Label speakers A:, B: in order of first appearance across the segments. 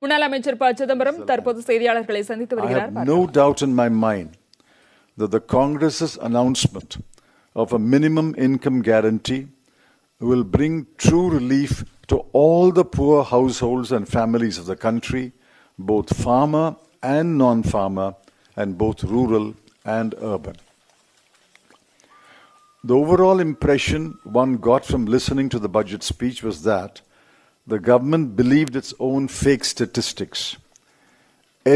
A: முன்னாள் அமைச்சர் ப. சிதம்பரம் தற்போது செய்தியாளர்களை சந்தித்து வருகிறார்.
B: I have no doubt in my mind that the Congress's announcement of a minimum income guarantee will bring true relief to all the poor households and families of the country, both farmer and non-farmer, and both rural and urban. The overall impression one got from listening to the budget speech was that the government believed its own fake statistics.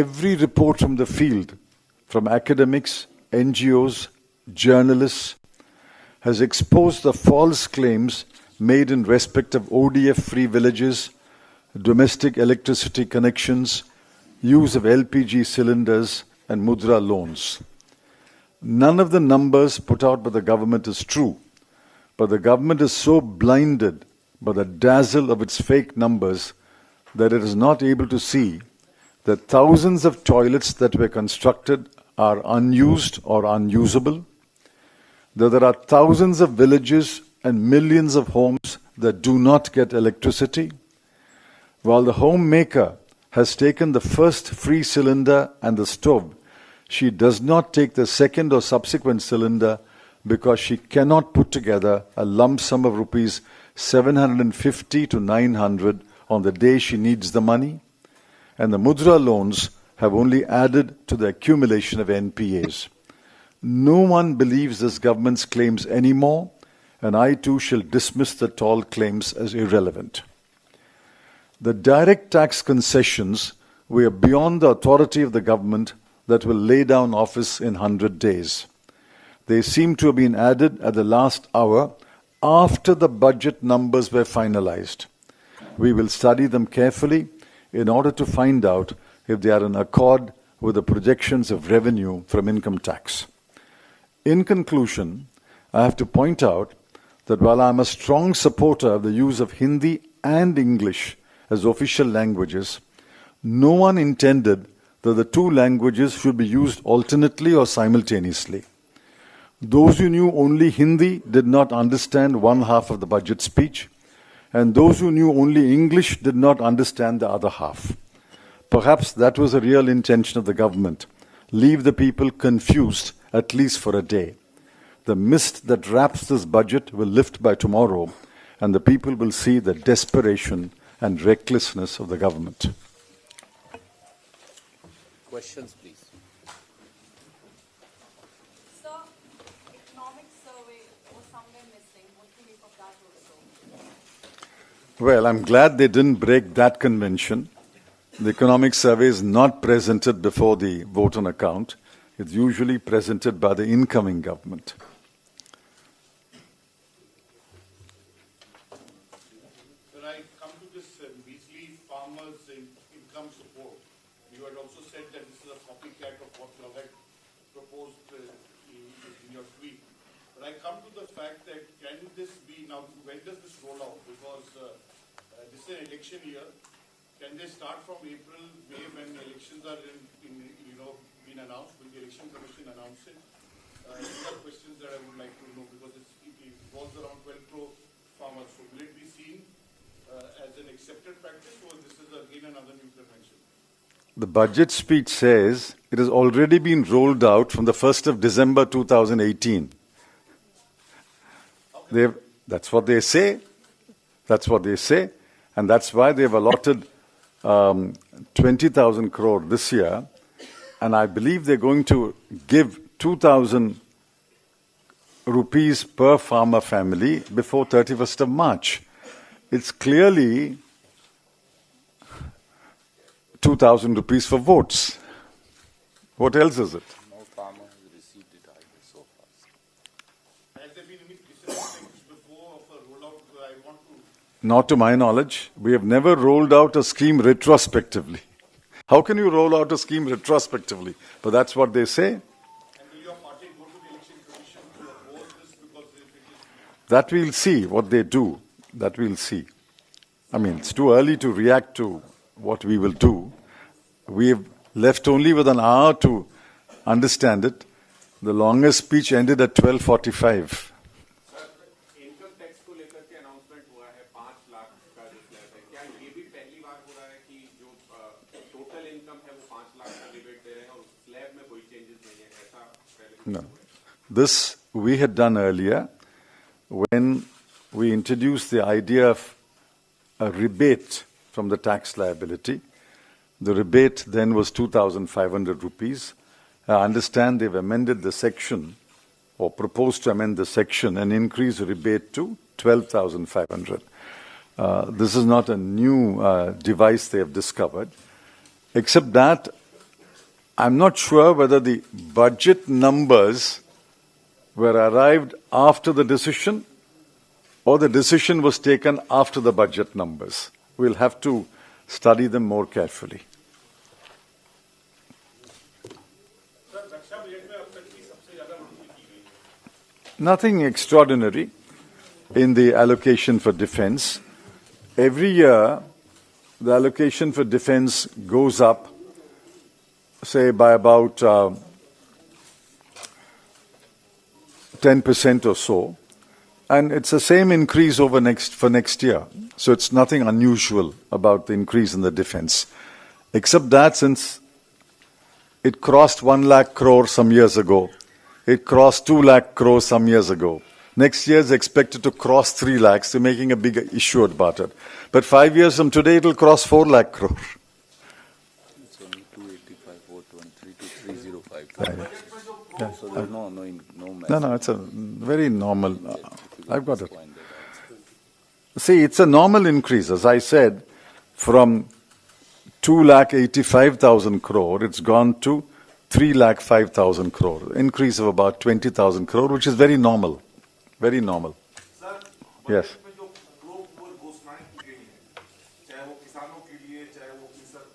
B: Every report from the field, from academics, NGOs, journalists, has exposed the false claims made in respect of ODF-free villages, domestic electricity connections, use of LPG cylinders, and mudra loans. None of the numbers put out by the government is true, but the government is so blinded by the dazzle of its fake numbers that it is not able to see that thousands of toilets that were constructed are unused or unusable, that there are thousands of villages and millions of homes that do not get electricity, while the homemaker has taken the first free cylinder and the stove. She does not take the second or subsequent cylinder because she cannot put together a lump sum of rupees 750 to 900 on the day she needs the money, and the mudra loans have only added to the accumulation of NPAs. No one believes this government's claims anymore, and I too shall dismiss the tall claims as irrelevant. The direct tax concessions were beyond the authority of the government that will lay down office in 100 days. They seem to have been added at the last hour after the budget numbers were finalized. We will study them carefully in order to find out if they are in accord with the projections of revenue from income tax. In conclusion, I have to point out that while I am a strong supporter of the use of Hindi and English as official languages, no one intended that the two languages should be used alternately or simultaneously. Those who knew only Hindi did not understand one half of the budget speech, and those who knew only English did not understand the other half. Perhaps that was the real intention of the government: leave the people confused at least for a day. The mist that wraps this budget will lift by tomorrow, and the people will see the desperation and recklessness of the government.
C: Questions, please.
D: Sir, economic survey was somewhere missing. What do you make of that also?
B: Well, I'm glad they didn't break that convention. The economic survey is not presented before the vote on account. It's usually presented by the incoming government.
E: When I come to this measly farmers' income support, you had also said that this is a copycat of what you had proposed in your tweet. But I come to the fact that can this be now? When does this roll out? Because this is an election year. Can they start from April, May, when elections are been announced? Will the election commission announce it? These are questions that I would like to know because it involves around 12 crore farmers. So will it be seen as an accepted practice, or this is again another new convention?
B: The budget speech says it has already been rolled out from the 1st of December 2018. That's what they say. That's what they say. And that's why they've allotted 20,000 crore this year. And I believe they're going to give 2,000 rupees per farmer family before 31st of March. It's clearly 2,000 rupees for votes. What else is it?
C: No farmer has received it either so far.
E: Has there been any precedent before of a rollout? I want to.
B: Not to my knowledge. We have never rolled out a scheme retrospectively. How can you roll out a scheme retrospectively? But that's what they say.
E: And will your party go to the election commission to oppose this because if it is?
B: That we'll see what they do. That we'll see. I mean, it's too early to react to what we will do. We have left only with an hour to understand it. The longest speech ended at 12:45.
F: Income tax को लेकर के announcement हुआ है 5 लाख का जो slab है, क्या ये भी पहली बार हो रहा है कि जो इनकम है वो 5 लाख का रिबेट दे रहे हैं और स्लैब में कोई चेंजेस नहीं है, ऐसा पहले
B: No. This we had done earlier when we introduced the idea of a rebate from the tax liability. The rebate then was 2,500 rupees. I understand they've amended the section or proposed to amend the section and increase the rebate to 12,500. This is not a new device they have discovered, except that I'm not sure whether the budget numbers were arrived after the decision or the decision was taken after the budget numbers. We'll have to study them more carefully. Nothing extraordinary in the allocation for defense. Every year, the allocation for defense goes up, say, by about 10% or so. And it's the same increase for next year. So it's nothing unusual about the increase in the defense. Except that since it crossed 1 lakh crore some years ago, it crossed 2 lakh crore some years ago. Next year is expected to cross 3 lakhs. They're making a big issue about it. But 5 years from today, it will cross 4 lakh crore.
C: It's only 285, 423 to 305. So there's no
B: No, it's a very normal. I've got it. See, it's a normal increase. As I said, from 2,85,000 crore, it's gone to 3,05,000 crore. Increase of about 20,000 crore, which is very normal. Very normal.
G: Sir,
B: Yes.
G: Budget में जो वो घोषणाएं की गई हैं, चाहे वो किसानों के लिए, चाहे वो किसान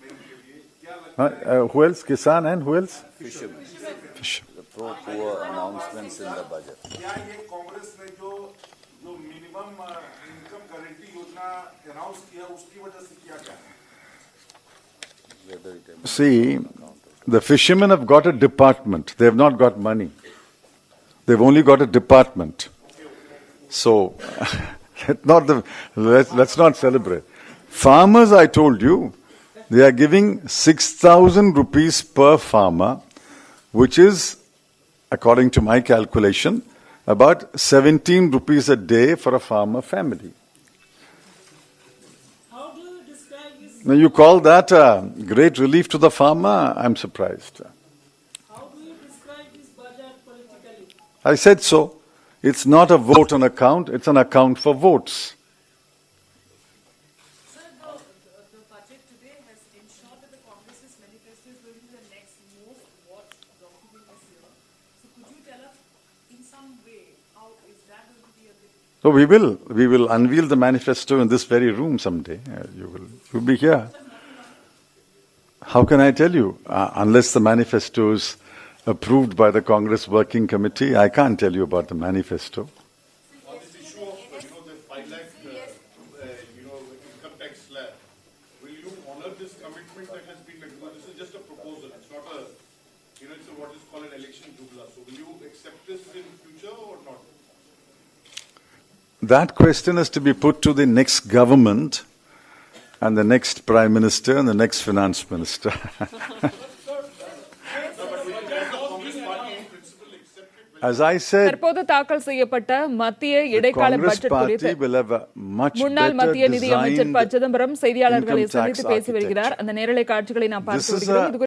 G: के लिए, क्या लगता है?
B: Who else? Kisan and who else?
C: Fishermen.
B: Fish.
C: The pro-poor announcements in the budget.
G: क्या ये कांग्रेस ने जो मिनिमम इनकम गारंटी योजना अनाउंस किया उसकी वजह से किया क्या है?
C: Whether it
B: See, the fishermen have got a department. They have not got money. They've only got a department. So, let's not celebrate. Farmers, I told you, they are giving 6,000 rupees per farmer, which is, according to my calculation, about 17 rupees a day for a farmer family.
H: How do you describe this?
B: Now, you call that a great relief to the farmer? I'm surprised.
H: How do you describe this budget politically?
B: I said so. It's not a vote on account, it's an account for votes.
D: Sir, the budget today has ensured that the Congress's manifesto is going to be the next most watched document this year. So could you tell us in some way how is that going to be a bit?
B: So we will unveil the manifesto in this very room someday. You'll be here. How can I tell you? Unless the manifesto is approved by the Congress Working Committee, I can't tell you about the manifesto.
E: On this issue of, the 5 lakh, income tax slab, will you honor this commitment that has been made? Because this is just a proposal. It's not a, it's what is called an election jubla. So will you accept this in future or not?
B: That question is to be put to the next government and the next Prime Minister and the next Finance Minister. As I said,
A: தற்போது தாக்கல் செய்யப்பட்ட மத்திய
B: the
A: இடைக்கால
B: Congress
A: budget குறித்து
B: party will have a much
A: முன்னாள்
B: better
A: மத்திய நிதியமைச்சர் ப
B: designed
A: சிதம்பரம் செய்தியாளர்களை
B: income tax
A: சந்தித்து பேசி வருகிறார்.
B: architecture.
A: அந்த நேரலை காட்சிகளை நாம்
B: This
A: பார்த்து
B: is
A: வருகிறோம்.
B: a
A: இது